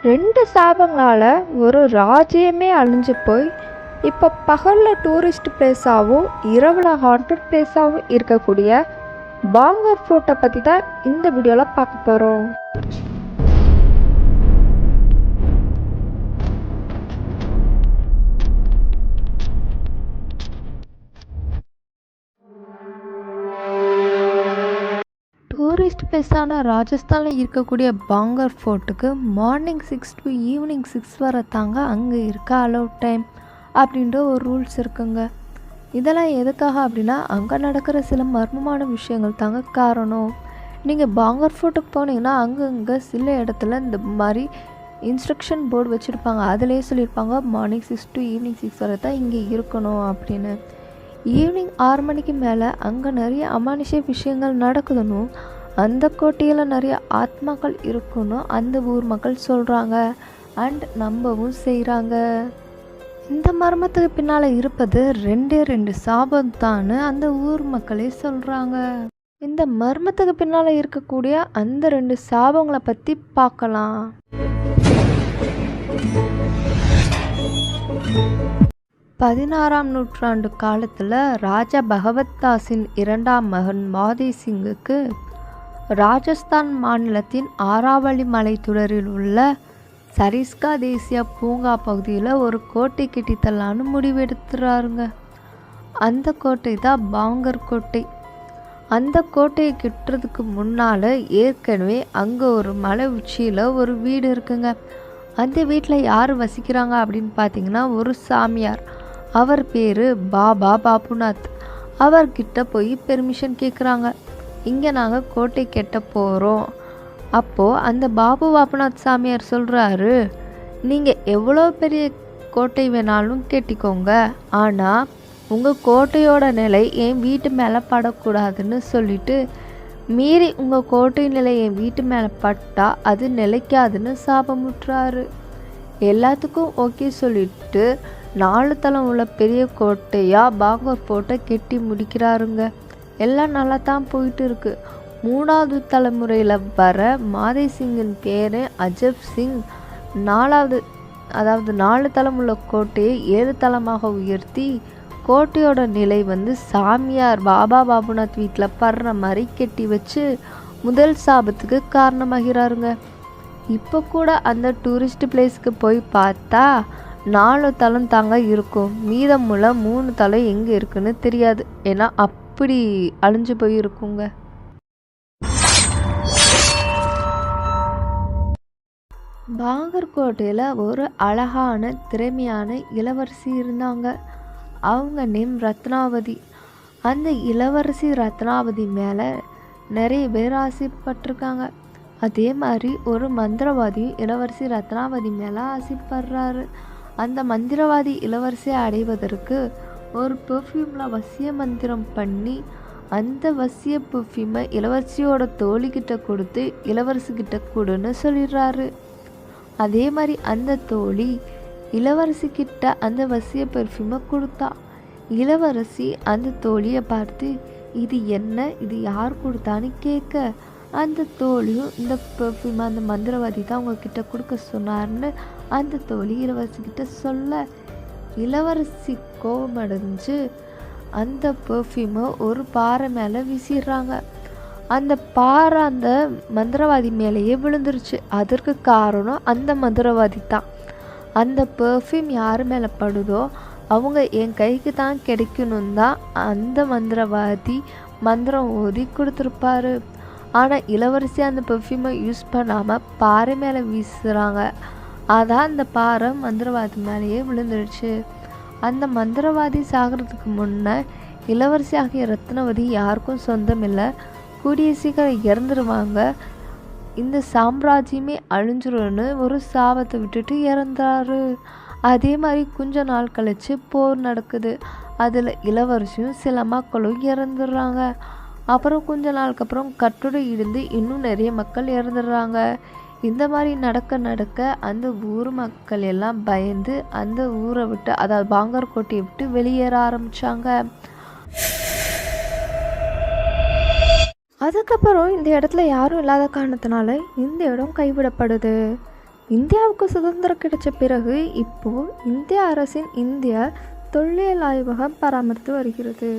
2 சாபங்களால் ஒரு ராஜ்யமே அழிஞ்சு போய் இப்போ பகலில் டூரிஸ்ட் பிளேஸாகவும் இரவில் ஹாண்டட் பிளேஸாகவும் இருக்கக்கூடிய பாங்கர் ஃபோர்ட்டை பற்றி தான் இந்த வீடியோவில் பார்க்க போகிறோம். டூரிஸ்ட் பிளேஸான ராஜஸ்தானில் இருக்கக்கூடிய பாங்கர் ஃபோர்ட்டுக்கு மார்னிங் 6 to ஈவினிங் 6 வரை தாங்க அங்கே இருக்க அலோட் டைம் அப்படின்ற ஒரு ரூல்ஸ் இருக்குங்க. இதெல்லாம் எதுக்காக அப்படின்னா அங்கே நடக்கிற சில மர்மமான விஷயங்கள் தாங்க காரணம். நீங்கள் பாங்கர் ஃபோர்ட்டுக்கு போனீங்கன்னா அங்கங்கே சில இடத்துல இந்த மாதிரி இன்ஸ்ட்ரக்ஷன் போர்டு வச்சுருப்பாங்க. அதிலே சொல்லியிருப்பாங்க மார்னிங் 6 to ஈவினிங் 6 வரை தான் இங்கே இருக்கணும் அப்படின்னு. ஈவினிங் 6 மணிக்கு மேலே அங்கே நிறைய அமானுஷ்ய விஷயங்கள் நடக்குதுன்னு, அந்த கோட்டையில் நிறைய ஆத்மாக்கள் இருக்குன்னு அந்த ஊர் மக்கள் சொல்கிறாங்க அண்ட் நம்பவும் செய்கிறாங்க. இந்த மர்மத்துக்கு பின்னால் இருப்பது 2 சாபம் தான் அந்த ஊர் மக்களே சொல்கிறாங்க. இந்த மர்மத்துக்கு பின்னால் இருக்கக்கூடிய அந்த 2 சாபங்களை பற்றி பார்க்கலாம். 16ஆம் நூற்றாண்டு காலத்தில் ராஜா பகவத் தாஸின் 2ஆம் மகன் மாதே சிங்குக்கு ராஜஸ்தான் மாநிலத்தின் ஆராவளி மலைத்தொடரில் உள்ள சரிஸ்கா தேசிய பூங்கா பகுதியில் ஒரு கோட்டை கட்டித்தலான்னு முடிவெடுத்துறாருங்க. அந்த கோட்டை தான் பாங்கர் கோட்டை. அந்த கோட்டையை கட்டுறதுக்கு முன்னால் ஏற்கனவே அங்கே ஒரு மலை உச்சியில் ஒரு வீடு இருக்குங்க. அந்த வீட்டில் யார் வசிக்கிறாங்க அப்படின்னு பார்த்தீங்கன்னா ஒரு சாமியார். அவர் பேர் பாபா பாபுநாத். அவர்கிட்ட போய் பெர்மிஷன் கேட்குறாங்க, இங்கே நாங்கள் கோட்டை கட்ட போகிறோம். அப்போது அந்த பாபு பாபுநாத் சாமியார் சொல்கிறாரு, நீங்கள் எவ்வளோ பெரிய கோட்டை வேணாலும் கட்டிக்கோங்க, ஆனால் உங்கள் கோட்டையோட நிலை என் வீட்டு மேலே படக்கூடாதுன்னு சொல்லிட்டு, மீறி உங்கள் கோட்டை நிலை என் வீட்டு மேலே பட்டால் அது நிலைக்காதுன்னு சாபமுற்றாரு. எல்லாத்துக்கும் ஓகே சொல்லிட்டு 4 தளம் உள்ள பெரிய கோட்டையாக பாங்கர் ஃபோர்ட்டை கட்டி முடிக்கிறாருங்க. எல்லாம் நல்லா தான் போயிட்டு இருக்கு. 3வது தலைமுறையில் வர மாதே சிங்கின் பேர் அஜப் சிங் 4 தளம் உள்ள கோட்டையை 7 தளமாக உயர்த்தி கோட்டையோட நிலை சாமியார் பாபா பாபுநாத் வீட்டில் படுற மாதிரி கட்டி வச்சு முதல் சாபத்துக்கு காரணமாகிறாருங்க. இப்போ கூட அந்த டூரிஸ்ட் பிளேஸ்க்கு போய் பார்த்தா 4 தளம் தாங்க இருக்கும். மீதமுள்ள 3 தளம் எங்கே இருக்குன்னு தெரியாது. ஏன்னா அப்படி அழிஞ்சு போய் இருக்குங்க. பாங்கர் கோட்டையில் ஒரு அழகான திறமையான இளவரசி இருந்தாங்க. அவங்க நேம் ரத்னாவதி. அந்த இளவரசி ரத்னாவதி மேலே நிறைய பேர் ஆசைப்பட்டிருக்காங்க. அதே மாதிரி ஒரு மந்திரவாதியும் இளவரசி ரத்னாவதி மேலே ஆசைப்படுறாரு. அந்த மந்திரவாதி இளவரசியை அடைவதற்கு ஒரு பெர்ஃப்யூமில் வசிய மந்திரம் பண்ணி அந்த வசிய பெர்ஃப்யூமை இளவரசியோட தோழிக்கிட்ட கொடுத்து இளவரசிக்கிட்ட கொடுன்னு சொல்லிடுறாரு. அதே மாதிரி அந்த தோழி இளவரசிக்கிட்ட அந்த வசிய பெர்ஃப்யூமை கொடுத்தா. இளவரசி அந்த தோழியை பார்த்து இது என்ன, இது யார் கொடுத்தான்னு கேட்க, அந்த தோழியும் இந்த பெர்ஃப்யூம் அந்த மந்திரவாதி தான் உங்ககிட்ட கொடுக்க சொன்னார்னு அந்த தோழி இளவரசிக்கிட்ட சொல்ல, இளவரசி கோபமடைஞ்சு அந்த பெர்ஃப்யூமை ஒரு பாறை மேலே வீசிடுறாங்க. அந்த பாறை அந்த மந்திரவாதி மேலேயே விழுந்துருச்சு. அதற்கு காரணம் அந்த மந்திரவாதி தான். அந்த பெர்ஃப்யூம் யார் மேலே படுதோ அவங்க என் கைக்கு தான் கிடைக்கணும் தான் அந்த மந்திரவாதி மந்திரம் ஓதி கொடுத்துருப்பாரு. ஆனால் இளவரசி அந்த பெர்ஃப்யூமை யூஸ் பண்ணாமல் பாறை மேலே வீசுகிறாங்க. அதான் அந்த பாறை மந்திரவாதி மேலேயே விழுந்துருச்சு. அந்த மந்திரவாதி சாகிறதுக்கு முன்னே இளவரசி ஆகிய ரத்னவதி யாருக்கும் சொந்தம் இல்லை, கூடிய சீக்கிரம் இறந்துருவாங்க, இந்த சாம்ராஜ்யமே அழிஞ்சிரும்னு ஒரு சாபத்தை விட்டுட்டு இறந்தாரு. அதே மாதிரி கொஞ்ச நாள் கழித்து போர் நடக்குது. அதில் இளவரசியும் சில மக்களும் இறந்துடுறாங்க. அப்புறம் கொஞ்ச நாளுக்கு அப்புறம் கட்டுரை இடிந்து இன்னும் நிறைய மக்கள் இறந்துடுறாங்க. இந்த மாதிரி நடக்க அந்த ஊர் மக்கள் எல்லாம் பயந்து அந்த ஊரை விட்டு, அதாவது பாங்கர் கோட்டையை விட்டு வெளியேற ஆரம்பித்தாங்க. அதுக்கப்புறம் இந்த இடத்துல யாரும் இல்லாத காரணத்தினால இந்த இடம் கைவிடப்படுது. இந்தியாவுக்கு சுதந்திரம் கிடைச்ச பிறகு இப்போ இந்திய அரசின் இந்திய தொல்லியல் ஆய்வகம் பராமரித்து வருகிறது.